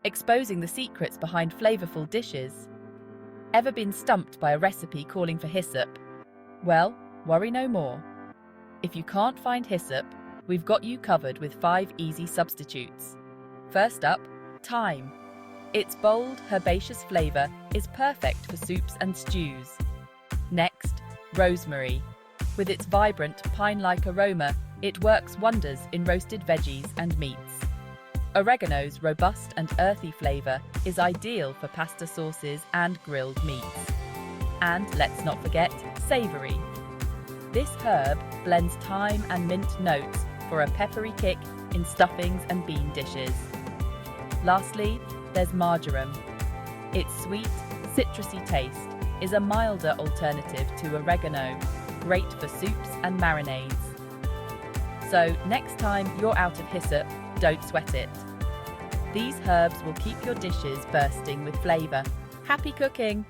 exposing the secrets behind flavorful dishes. Ever been stumped by a recipe calling for hyssop? Well, worry no more. If you can't find hyssop, we've got you covered with 5 easy substitutes. First up, thyme. Its bold, herbaceous flavor is perfect for soups and stews. Next, rosemary. With its vibrant, pine-like aroma, it works wonders in roasted veggies and meats. Oregano's robust and earthy flavor is ideal for pasta sauces and grilled meats. And let's not forget savory. This herb blends thyme and mint notes for a peppery kick in stuffings and bean dishes. Lastly, there's marjoram. Its sweet, citrusy taste is a milder alternative to oregano, great for soups and marinades. So next time you're out of hyssop, don't sweat it. These herbs will keep your dishes bursting with flavor. Happy cooking!